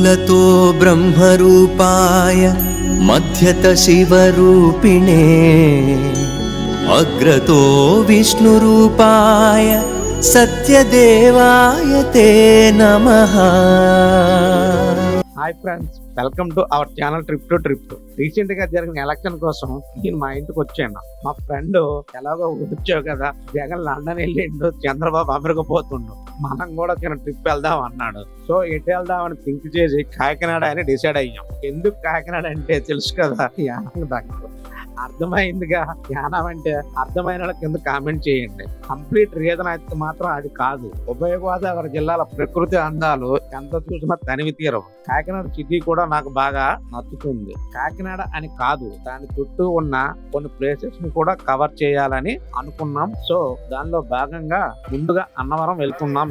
मूलतो ब्रह्मरूपाय मध्यत शिवरूपिणे अग्रतो विष्णुरूपाय सत्यदेवाय ते नमः। Hi friends, welcome to our channel trip to recent గా జరిగిన ఎలక్షన్ కోసం నేను మా ఇంటికి వచ్చాను. మా ఫ్రెండ్ ఎలాగో వచ్చావు కదా, జగన్ లండన్ వెళ్ళిండు, చంద్రబాబు అమెరికా పోతుండు, మనం కూడా చిన్న ట్రిప్ వెళ్దాం అన్నాడు. సో ఎటు వెళ్దాం అని థింక్ చేసి కాకినాడ అని డిసైడ్ అయ్యాం. ఎందుకు కాకినాడ అంటే తెలుసు కదా, యానం దగ్గర. అర్థమైందిగా, యానం అంటే అర్థమైన వాళ్ళ కింద కామెంట్ చేయండి. కంప్లీట్ రీజన్ అయితే మాత్రం అది కాదు. ఉభయ గోదావరి జిల్లాల ప్రకృతి అందాలు ఎంత చూసినా తనివి తీరవు. కాకినాడ సిటీ కూడా నాకు బాగా నచ్చుతుంది. కాకినాడ అని కాదు, దాని చుట్టూ ఉన్న కొన్ని ప్లేసెస్ ని కూడా కవర్ చేయాలని అనుకున్నాం. సో దానిలో భాగంగా ముందుగా అన్నవరం వెళ్తున్నాం.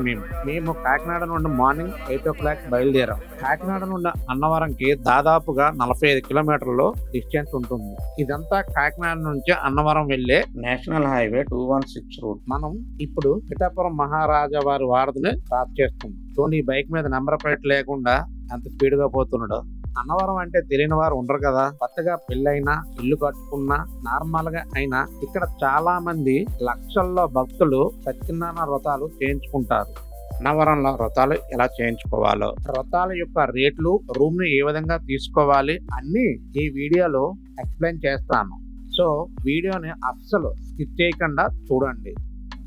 మేము కాకినాడ నుండి మార్నింగ్ 8 o'clock బయలుదేరాం. కాకినాడ నుండి అన్నవరంకి దాదాపుగా 45 కిలోమీటర్లు డిస్టెన్స్ ఉంటుంది. ఇదంతా కాకినాడ నుంచి అన్నవరం వెళ్లే నేషనల్ హైవే 216 రూట్. మనం ఇప్పుడు పిఠాపురం మహారాజా వారి వారధిని క్రాస్ చేస్తున్నాం. చూడండి, ఈ బైక్ మీద నెంబర్ ప్లేట్ లేకుండా ఎంత స్పీడ్ గా పోతున్నాడో. అన్నవరం అంటే తెలియని వారు ఉండరు కదా. కొత్తగా పెళ్ళైనా, ఇల్లు కట్టుకున్నా, నార్మల్ గా అయినా ఇక్కడ చాలా మంది లక్షల్లో భక్తులు సత్యనారాయణ వ్రతాలు చేయించుకుంటారు. అన్నవరంలో వ్రతాలు ఎలా చేయించుకోవాలో, వ్రతాల యొక్క రేట్లు, రూమ్ ని ఏ విధంగా తీసుకోవాలి అన్ని ఈ వీడియోలో ఎక్స్ప్లెయిన్ చేస్తాను. సో వీడియోని అస్సలు స్కిప్ చేయకుండా చూడండి.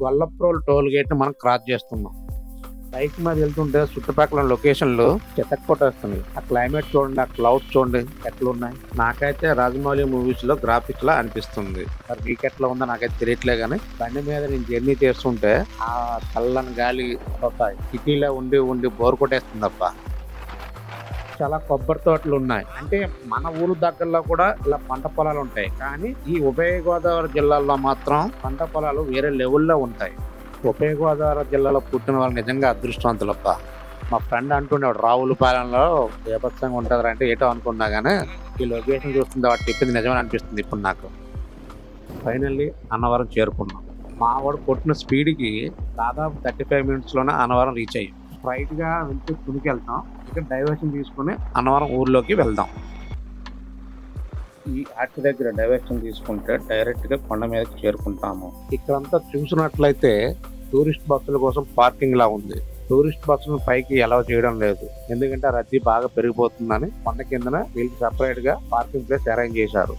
గొల్లప్రోల్ టోల్ గేట్ ని మనం క్రాస్ చేస్తున్నాం. బైక్ మీద వెళ్తుంటే చుట్టుపక్కల లొకేషన్లు చెత్తకొట్టేస్తున్నాయి. ఆ క్లైమేట్ చూడండి, ఆ క్లౌడ్స్ చూడండి ఎట్లున్నాయి. నాకైతే రాజమౌళి మూవీస్ లో గ్రాఫిక్స్ లా అనిపిస్తుంది. మరి మీకు ఎట్లా ఉందో నాకైతే తెలియట్లే కానీ, బండి మీద నేను జర్నీ చేస్తుంటే ఆ చల్లని గాలి సిటీలో ఉండి ఉండి బోర్ కొట్టేస్తుంది తప్ప. చాలా కొబ్బరి తోటలు ఉన్నాయి. అంటే మన ఊరు దగ్గరలో కూడా ఇలా పంట పొలాలు ఉంటాయి, కానీ ఈ ఉభయ గోదావరి జిల్లాల్లో మాత్రం పంట పొలాలు వేరే లెవెల్లో ఉంటాయి. ఉభయ గోదావరి జిల్లాలో పుట్టిన వాళ్ళు నిజంగా అదృష్టవంతులప్ప. మా ఫ్రెండ్ అంటుండేవాడు, రావులపాలెంలో బీభత్సంగా ఉంటుంది అంటే ఏటో అనుకున్నా కానీ ఈ లొకేషన్ చూస్తుంది వాడు చెప్పింది నిజమని అనిపిస్తుంది ఇప్పుడు నాకు. ఫైనల్లీ అన్నవరం చేరుకున్నాం. మా వాడు కొట్టిన స్పీడ్కి దాదాపు 35 minutesలోనే అన్నవరం రీచ్ అయ్యాం. స్ట్రైట్గా వెళ్తే తునికి వెళ్తాం, ఇక్కడ డైవర్షన్ తీసుకుని అన్నవరం ఊర్లోకి వెళ్దాం. ఈ ఆర్చి దగ్గర డైవర్షన్ తీసుకుంటే డైరెక్ట్ గా కొండ మీదకి చేరుకుంటాము. ఇక్కడంతా చూసినట్లయితే టూరిస్ట్ బస్సుల కోసం పార్కింగ్ లా ఉంది. టూరిస్ట్ బస్సులను పైకి అలౌ చేయడం లేదు, ఎందుకంటే రద్దీ బాగా పెరిగిపోతుందని కొండ కిందన వీళ్ళకి సెపరేట్ గా పార్కింగ్ ప్లేస్ అరేంజ్ చేశారు.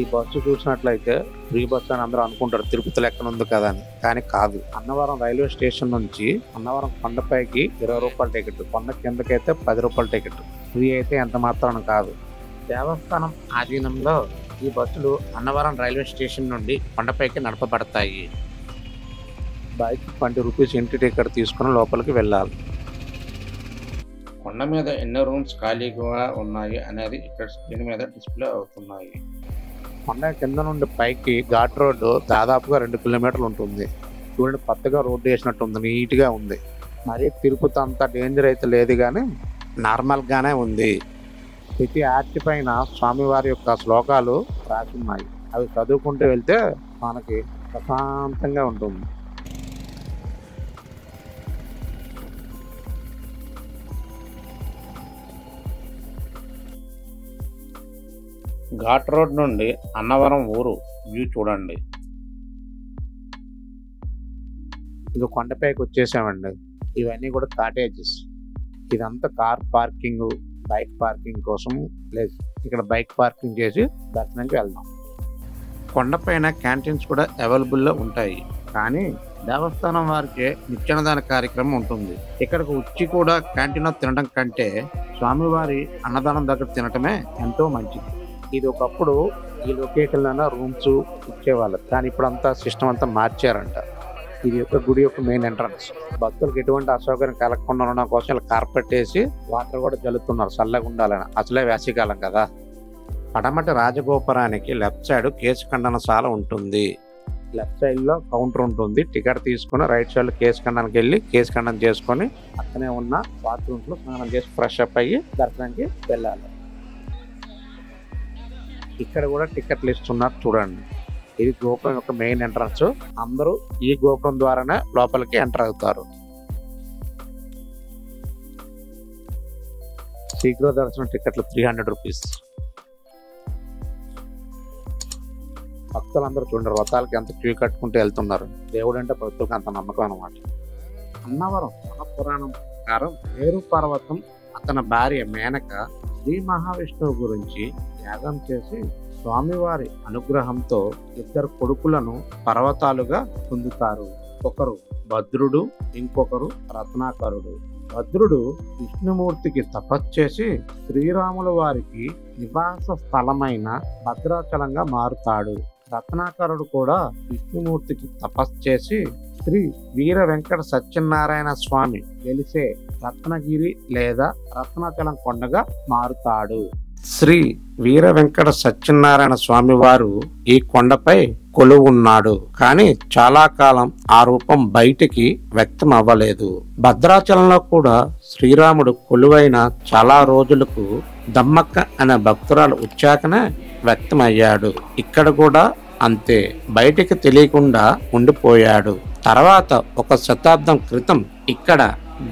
ఈ బస్సు చూసినట్లయితే ఫ్రీ బస్సు అని అందరూ అనుకుంటారు, తిరుపతి లెక్కన ఉంది కదా అని. కానీ కాదు. అన్నవరం రైల్వే స్టేషన్ నుంచి అన్నవరం కొండపైకి 20 రూపాయల టికెట్, కొండ కిందకైతే 10 రూపాయల టికెట్. ఫ్రీ అయితే ఎంత మాత్రాన కాదు. దేవస్థానం ఆధీనంలో ఈ బస్సులు అన్నవరం రైల్వే స్టేషన్ నుండి కొండపైకి నడపబడతాయి. బైక్ 20 రూపీస్ ఎంట్రీ టికెట్ తీసుకుని లోపలికి వెళ్ళాలి. కొండ మీద ఎన్ని రూమ్స్ ఖాళీగా ఉన్నాయి అనేది ఇక్కడ స్క్రీన్ మీద డిస్ప్లే అవుతున్నాయి. కొండ కింద నుండి పైకి ఘాట్ రోడ్డు దాదాపుగా 2 కిలోమీటర్లు ఉంటుంది. చూడండి, కొత్తగా రోడ్డు వేసినట్టు ఉంది, నీట్గా ఉంది. మరి తిరుపతి అంతా డేంజర్ అయితే లేదు కానీ నార్మల్గానే ఉంది. ప్రతి ఆర్చి పైన స్వామివారి యొక్క శ్లోకాలు రాసి ఉన్నాయి. అవి చదువుకుంటూ వెళ్తే మనకి ప్రశాంతంగా ఉంటుంది. ఘాట్ రోడ్ నుండి అన్నవరం ఊరు వ్యూ చూడండి. ఇది కొండపైకి వచ్చేసామండి. ఇవన్నీ కూడా కాటేజెస్. ఇదంతా కార్ పార్కింగ్, బైక్ పార్కింగ్ కోసం ప్లేస్. ఇక్కడ బైక్ పార్కింగ్ చేసి దర్శనానికి వెళ్దాం. కొండపైన క్యాంటీన్స్ కూడా అవైలబుల్లో ఉంటాయి, కానీ దేవస్థానం వారికి నిత్యాన్నదాన కార్యక్రమం ఉంటుంది. ఇక్కడికి వచ్చి కూడా క్యాంటీన్లో తినడం కంటే స్వామివారి అన్నదానం దగ్గర తినటమే ఎంతో మంచిది. ఇది ఒకప్పుడు ఈ లొకేషన్లో రూమ్స్ ఇచ్చేవాళ్ళు, కానీ ఇప్పుడు అంతా సిస్టమ్ అంతా మార్చారంట. ఇది యొక్క గుడి యొక్క మెయిన్ ఎంట్రన్స్. భక్తులకు ఎటువంటి అసౌకర్యం కలగకుండా ఉండడం కోసం ఇలా కార్పెట్ వేసి వాటర్ కూడా జల్లుతున్నారు, చల్లగా ఉండాలని. అసలే వేసవికాలం కదా. పడమటి రాజగోపురానికి లెఫ్ట్ సైడ్ కేసు ఖండనశాల ఉంటుంది. లెఫ్ట్ సైడ్ లో కౌంటర్ ఉంటుంది. టికెట్ తీసుకుని రైట్ సైడ్ లో కేసు ఖండానికి వెళ్ళి కేసు ఖండన చేసుకుని అక్కనే ఉన్న బాత్రూమ్స్ లో స్నానం చేసి ఫ్రెష్ అప్ అయ్యి దర్శనానికి వెళ్ళాలి. ఇక్కడ కూడా టికెట్లు ఇస్తున్నారు చూడండి. ఇది గోపురం యొక్క మెయిన్ ఎంట్రన్స్. అందరూ ఈ గోపురం ద్వారానే లోపలికి ఎంటర్ అవుతారు. శీఘ్ర దర్శనం టికెట్లు 300 రూపీస్. భక్తులందరూ చూడండి వ్రతాలకి ఎంత క్యూ కట్టుకుంటూ వెళ్తున్నారు. దేవుడు అంటే భక్తులకు అంత నమ్మకం అన్నమాట. అన్నవరం పురాణం ప్రకారం మేరు పర్వతం అతని భార్య మేనక శ్రీ మహావిష్ణువు గురించి యాగం చేసి స్వామివారి అనుగ్రహంతో 2 కొడుకులను పర్వతాలుగా పొందుతారు. ఒకరు భద్రుడు, ఇంకొకరు రత్నాకరుడు. భద్రుడు విష్ణుమూర్తికి తపస్చేసి శ్రీరాముల వారికి నివాస స్థలమైన భద్రాచలంగా మారుతాడు. రత్నాకరుడు కూడా విష్ణుమూర్తికి తపస్చేసి శ్రీ వీర వెంకట సత్యనారాయణ స్వామి వెలిసే రత్నగిరి లేదా రత్నాచలం కొండగా మారుతాడు. శ్రీ వీర వెంకట సత్యనారాయణ స్వామి వారు ఈ కొండపై కొలువున్నాడు. కానీ చాలా కాలం ఆ రూపం బయటికి వ్యక్తం అవ్వలేదు. భద్రాచలంలో కూడా శ్రీరాముడు కొలువైన చాలా రోజులకు దమ్మక్క అనే భక్తురాలు వచ్చాకనే వ్యక్తమయ్యాడు. ఇక్కడ కూడా అంతే, బయటికి తెలియకుండా ఉండిపోయాడు. తర్వాత 1 శతాబ్దం క్రితం ఇక్కడ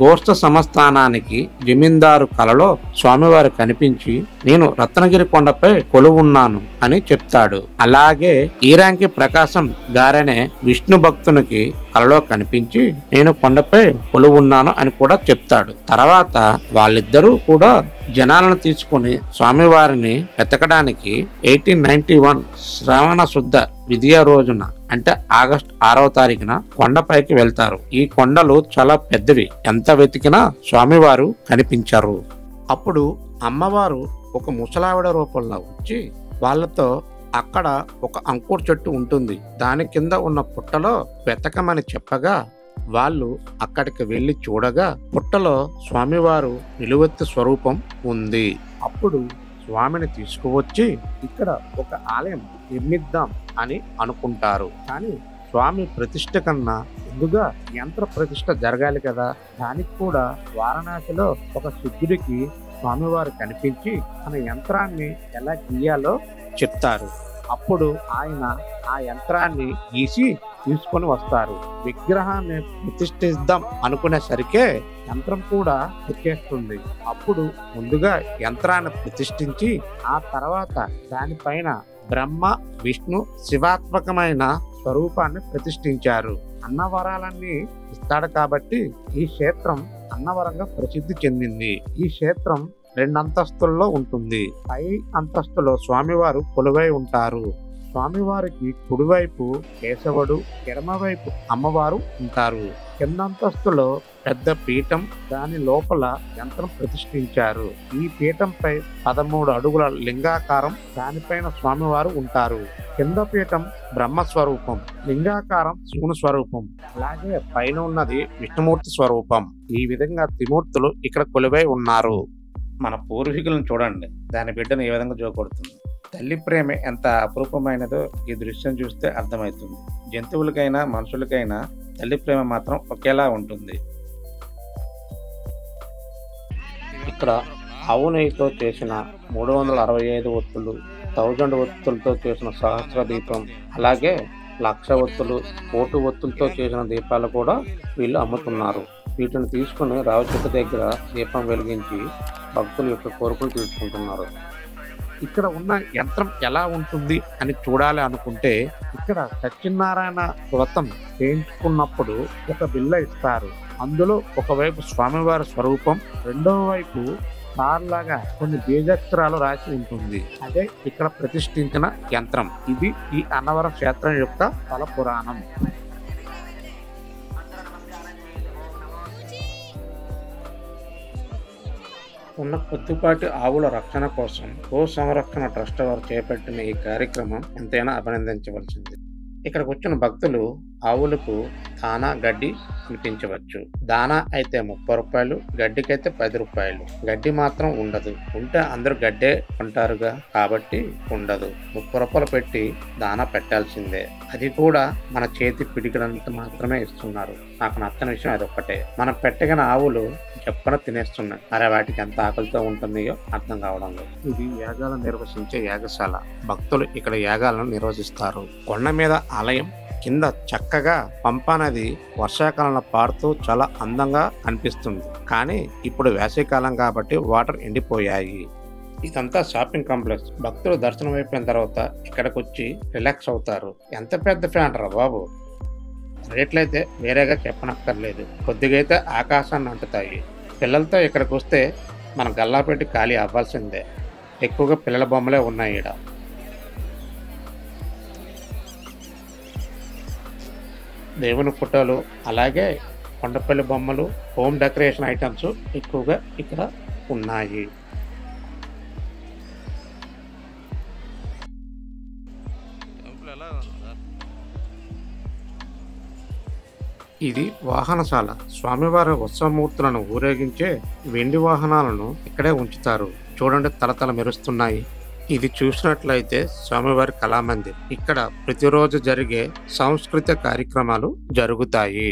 గోష్ఠ సంస్థానానికి జమీందారు కలలో స్వామివారు కనిపించి నేను రత్నగిరి కొండపై కొలువున్నాను అని చెప్తాడు. అలాగే ఈరాంకి ప్రకాశం గారనే విష్ణు భక్తునికి కలలో కనిపించి నేను కొండపై కొలువున్నాను అని కూడా చెప్తాడు. తర్వాత వాళ్ళిద్దరూ కూడా జనాలను తీసుకుని స్వామివారిని వెతకడానికి 1891 శ్రావణ శుద్ధ విద్య రోజున అంటే ఆగస్టు 6వ తారీఖున కొండపైకి వెళ్తారు. ఈ కొండలు చాలా పెద్దవి, ఎంత వెతికినా స్వామివారు కనిపించరు. అప్పుడు అమ్మవారు ఒక ముసలావిడ రూపంలో వచ్చి వాళ్ళతో అక్కడ ఒక అంకుర్ చెట్టు ఉంటుంది, దాని కింద ఉన్న పుట్టలో వెతకమని చెప్పగా వాళ్ళు అక్కడికి వెళ్లి చూడగా పుట్టలో స్వామివారు నిలువెత్తు స్వరూపం ఉంది. అప్పుడు స్వామిని తీసుకువచ్చి ఇక్కడ ఒక ఆలయం నిర్మిద్దాం అని అనుకుంటారు. కానీ స్వామి ప్రతిష్ఠ కన్నా ముందుగా యంత్ర ప్రతిష్ఠ జరగాలి కదా. దానికి కూడా వారణాసిలో ఒక సిద్ధుడికి స్వామివారు కనిపించి తన యంత్రాన్ని ఎలా గీయాలో చెప్తారు. అప్పుడు ఆయన ఆ యంత్రాన్ని గీసి తీసుకొని వస్తారు. విగ్రహాన్ని ప్రతిష్ఠిద్దాం అనుకునేసరికే యంత్రం కూడా ఎక్కేస్తుంది. అప్పుడు ముందుగా యంత్రాన్ని ప్రతిష్ఠించి ఆ తర్వాత దానిపైన బ్రహ్మ విష్ణు శివాత్మకమైన స్వరూపాన్ని ప్రతిష్ఠించారు. అన్నవరాలన్నీ ఇస్తాడు కాబట్టి ఈ క్షేత్రం అన్నవరంగా ప్రసిద్ధి చెందింది. ఈ క్షేత్రం 2 అంతస్తుల్లో ఉంటుంది. పై అంతస్తులో స్వామివారు కొలువై ఉంటారు. స్వామివారికి కుడివైపు కేశవుడు, ఎడమవైపు అమ్మవారు ఉంటారు. కింద అంతస్తులో పెద్ద పీఠం, దాని లోపల యంత్రం ప్రతిష్ఠించారు. ఈ పీఠంపై 13 అడుగుల లింగాకారం, దానిపైన స్వామివారు ఉంటారు. కింద పీఠం బ్రహ్మస్వరూపం, లింగాకారం శివుని స్వరూపం, అలాగే పైన ఉన్నది విష్ణుమూర్తి స్వరూపం. ఈ విధంగా త్రిమూర్తులు ఇక్కడ కొలువై ఉన్నారు. మన పూర్వీకులను చూడండి, దాని బిడ్డను ఏ విధంగా జోకొడుతుంది. తల్లి ప్రేమ ఎంత అపురూపమైనదో ఈ దృశ్యం చూస్తే అర్థమవుతుంది. జంతువులకైనా మనుషులకైనా తల్లి ప్రేమ మాత్రం ఒకేలా ఉంటుంది. ఇక్కడ ఆవు నెయ్యితో చేసిన 365 ఒత్తులు, 1000 ఒత్తులతో చేసిన సహస్ర దీపం, అలాగే 1,00,000 ఒత్తులు, 1,00,000 ఒత్తులతో చేసిన దీపాలు కూడా వీళ్ళు అమ్ముతున్నారు. వీటిని తీసుకుని రావి చెట్టు దగ్గర దీపం వెలిగించి భక్తుల యొక్క కోరికలు తీర్చుకుంటున్నారు. ఇక్కడ ఉన్న యంత్రం ఎలా ఉంటుంది అని చూడాలి అనుకుంటే ఇక్కడ సత్యనారాయణ వ్రతం చేయించుకున్నప్పుడు ఒక బిల్ల ఇస్తారు. అందులో ఒకవైపు స్వామివారి స్వరూపం, రెండవ వైపు లాగా కొన్ని బీజాక్షరాలు రాసి ఉంటుంది. అదే ఇక్కడ ప్రతిష్ఠించిన యంత్రం. ఇది ఈ అన్నవరం క్షేత్రం యొక్క స్థల పురాణం. ఉన్న కొద్దిపాటి ఆవుల రక్షణ కోసం గో సంరక్షణ ట్రస్ట్ వారు చేపట్టిన ఈ కార్యక్రమం ఎంతైనా అభినందించవలసింది. ఇక్కడికి వచ్చిన భక్తులు ఆవులకు దానా గడ్డి తినిపించవచ్చు. దానా అయితే 30 రూపాయలు, గడ్డికైతే 10 రూపాయలు. గడ్డి మాత్రం ఉండదు. ఉంటే అందరూ గడ్డే కొంటారుగా, కాబట్టి ఉండదు. 30 రూపాయలు పెట్టి దానా పెట్టాల్సిందే. అది కూడా మన చేతి పిడికినంత మాత్రమే ఇస్తున్నారు. నాకు నచ్చని విషయం అదొక్కటే. మనం పెట్టగిన ఆవులు చెప్పన తినేస్తున్నాయి. మరి వాటికి ఎంత ఆకలితో ఉంటుందో అర్థం కావడం లేదు. ఇది యాగాలను నిర్వహించే యాగశాల. భక్తులు ఇక్కడ యాగాలను నిర్వహిస్తారు. కొండ మీద ఆలయం కింద చక్కగా పంపా నది వర్షాకాలంలో పారుతూ చాలా అందంగా అనిపిస్తుంది. కానీ ఇప్పుడు వేసవికాలం కాబట్టి వాటర్ ఎండిపోయాయి. ఇదంతా షాపింగ్ కాంప్లెక్స్. భక్తులు దర్శనం అయిపోయిన తర్వాత ఇక్కడికి వచ్చి రిలాక్స్ అవుతారు. ఎంత పెద్ద ఫ్యాన్ రా బాబు. రేట్లయితే వేరేగా చెప్పనక్కర్లేదు. కొద్దిగా అయితే ఆకాశాన్ని అంటుతాయి. పిల్లలతో ఇక్కడికి వస్తే మన గల్లాపెట్టి ఖాళీ అవ్వాల్సిందే. ఎక్కువగా పిల్లల బొమ్మలే ఉన్నాయి ఈడ. దేవుని ఫోటోలు అలాగే కొండపల్లి బొమ్మలు, హోమ్ డెకరేషన్ ఐటమ్స్ ఎక్కువగా ఇక్కడ ఉన్నాయి. ఇది వాహనశాల. స్వామివారి ఉత్సవమూర్తులను ఊరేగించే వెండి వాహనాలను ఇక్కడే ఉంచుతారు. చూడండి, తలతల మెరుస్తున్నాయి. ఇది చూసినట్లయితే స్వామివారి కళామందిర్. ఇక్కడ ప్రతిరోజు జరిగే సాంస్కృతిక కార్యక్రమాలు జరుగుతాయి.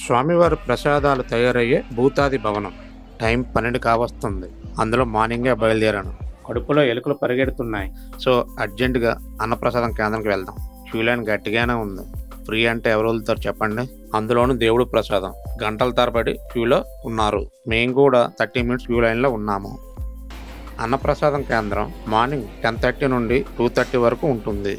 స్వామివారి ప్రసాదాలు తయారయ్యే భూతాది భవనం. టైం 12 కావస్తుంది. అందులో మార్నింగే బయలుదేరాను. కడుపులో ఎలుకలు పరిగెడుతున్నాయి. సో అర్జెంటుగా అన్నప్రసాదం కేంద్రానికి వెళ్దాం. క్యూ లైన్ గట్టిగానే ఉంది. ఫ్రీ అంటే ఎవరు వెళ్తారు చెప్పండి. అందులోనూ దేవుడు ప్రసాదం. గంటల తరబడి క్యూలో ఉన్నారు. మేము కూడా 30 మినిట్స్ క్యూ లైన్లో ఉన్నాము. అన్నప్రసాదం కేంద్రం మార్నింగ్ 10:30 నుండి 2:30 వరకు ఉంటుంది.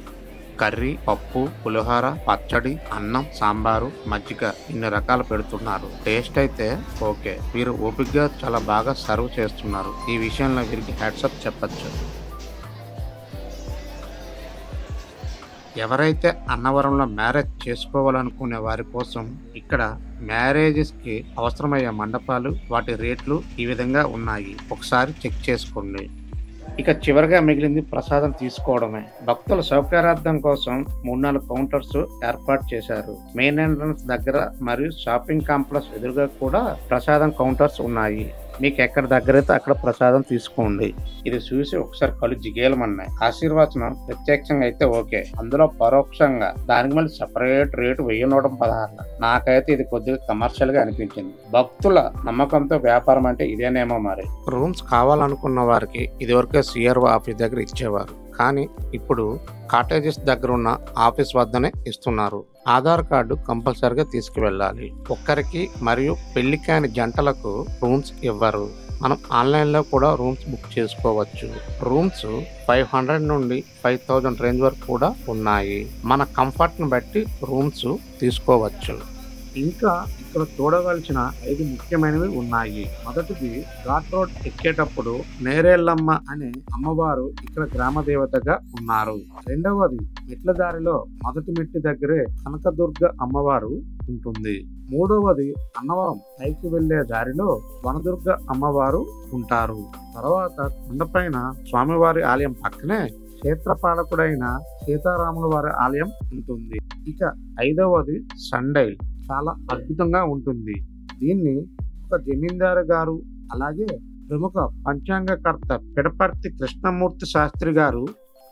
కర్రీ, పప్పు, పులిహోర, పచ్చడి, అన్నం, సాంబారు, మజ్జిగ ఇన్ని రకాలు పెడుతున్నారు. టేస్ట్ అయితే ఓకే. వీరు ఓపికగా చాలా బాగా సర్వ్ చేస్తున్నారు. ఈ విషయంలో వీరికి హ్యాట్సప్ చెప్పచ్చు. ఎవరైతే అన్నవరంలో మ్యారేజ్ చేసుకోవాలనుకునే వారి కోసం ఇక్కడ మ్యారేజెస్కి అవసరమయ్యే మండపాలు, వాటి రేట్లు ఈ విధంగా ఉన్నాయి. ఒకసారి చెక్ చేసుకోండి. ఇక చివరిగా మిగిలింది ప్రసాదం తీసుకోవడమే. భక్తుల సౌకర్యార్థం కోసం 3-4 కౌంటర్స్ ఏర్పాటు చేశారు. మెయిన్ ఎంట్రన్స్ దగ్గర మరియు షాపింగ్ కాంప్లెక్స్ ఎదురుగా కూడా ప్రసాదం కౌంటర్స్ ఉన్నాయి. మీకు ఎక్కడ దగ్గర అయితే అక్కడ ప్రసాదం తీసుకోండి. ఇది చూసి ఒకసారి కళ్ళు జిగేలమన్నాయి. ఆశీర్వచనం ప్రత్యక్షంగా అయితే ఓకే, అందులో పరోక్షంగా దానికి మళ్ళీ సపరేట్ రేటు 1116. నాకైతే ఇది కొద్దిగా కమర్షియల్ గా అనిపించింది. భక్తుల నమ్మకంతో వ్యాపారం అంటే ఇదేనేమో మరి. రూమ్స్ కావాలనుకున్న వారికి ఇదివరకే సిఆర్ఓ ఆఫీస్ దగ్గర ఇచ్చేవారు. కానీ ఇప్పుడు కాటేజెస్ దగ్గర ఉన్న ఆఫీస్ వద్దనే ఇస్తున్నారు. ఆధార్ కార్డు కంపల్సరిగా తీసుకువెళ్ళాలి. ఒక్కరికి మరియు పెళ్లి కాని జంటలకు రూమ్స్ ఇవ్వరు. మనం ఆన్లైన్లో కూడా రూమ్స్ బుక్ చేసుకోవచ్చు. రూమ్స్ 500 నుండి 5000 రేంజ్ వరకు కూడా ఉన్నాయి. మన కంఫర్ట్ని బట్టి రూమ్స్ తీసుకోవచ్చు. ఇంకా ఇక్కడ చూడవలసిన 5 ముఖ్యమైనవి ఉన్నాయి. మొదటిది, ఘాట్ రోడ్ ఎక్కేటప్పుడు నేరేళ్లమ్మ అనే అమ్మవారు ఇక్కడ గ్రామ దేవతగా ఉన్నారు. రెండవది, మెట్ల దారిలో మొదటి మెట్టి దగ్గరే కనకదుర్గ అమ్మవారు ఉంటుంది. మూడవది, అన్నవరం పైకి వెళ్లే దారిలో వనదుర్గ అమ్మవారు ఉంటారు. తర్వాత కొండపైన స్వామివారి ఆలయం పక్కనే క్షేత్రపాలకుడైన సీతారాముల వారి ఆలయం ఉంటుంది. ఇక 5వది సండైల్. చాలా అద్భుతంగా ఉంటుంది. దీన్ని ఒక జమీందారు గారు అలాగే ప్రముఖ పంచాంగకర్త పిడపర్తి కృష్ణమూర్తి శాస్త్రి గారు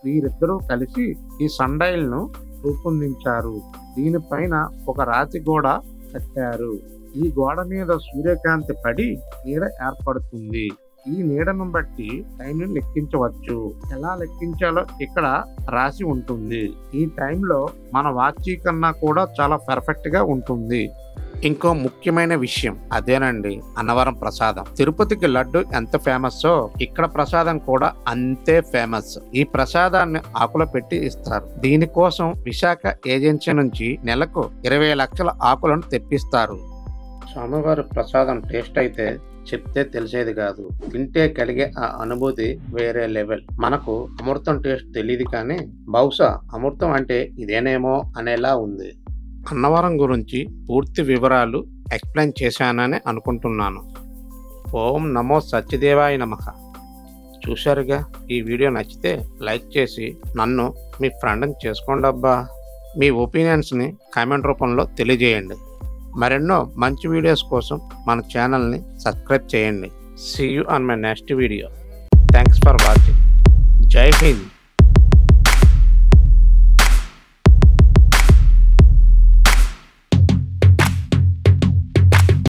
వీరిద్దరూ కలిసి ఈ సండైల్ ను రూపొందించారు. దీనిపైన ఒక రాతి గోడ కట్టారు. ఈ గోడ మీద సూర్యకాంతి పడి నీడ ఏర్పడుతుంది. ఈ నీడను బట్టి టైంని లెక్కించవచ్చు. ఎలా లెక్కించాలో ఇక్కడ రాసి ఉంటుంది. ఈ టైంలో మన వాచీ కన్నా కూడా చాలా పర్ఫెక్ట్ గా ఉంటుంది. ఇంకో ముఖ్యమైన విషయం అదేనండి, అన్నవరం ప్రసాదం. తిరుపతికి లడ్డు ఎంత ఫేమస్సో ఇక్కడ ప్రసాదం కూడా అంతే ఫేమస్. ఈ ప్రసాదాన్ని ఆకులో పెట్టి ఇస్తారు. దీనికోసం విశాఖ ఏజెన్సీ నుంచి నెలకు 20 లక్షల ఆకులను తెప్పిస్తారు. స్వామివారి ప్రసాదం టేస్ట్ అయితే చెప్తే తెలిసేది కాదు. తింటే కలిగే ఆ అనుభూతి వేరే లెవెల్. మనకు అమృతం టేస్ట్ తెలియదు, కానీ బహుశా అమృతం అంటే ఇదేనేమో అనేలా ఉంది. అన్నవరం గురించి పూర్తి వివరాలు ఎక్స్ప్లెయిన్ చేశానని అనుకుంటున్నాను. ఓం నమో సత్యదేవాయ నమః. చూశారుగా. ఈ వీడియో నచ్చితే లైక్ చేసి నన్ను మీ ఫ్రెండ్ని చేసుకోండి అబ్బా. మీ ఒపీనియన్స్ని కామెంట్ రూపంలో తెలియజేయండి. మరెన్నో మంచి వీడియోస్ కోసం మన ఛానల్ని సబ్స్క్రైబ్ చేయండి. See you on my next video. Thanks for watching. Jai Hind.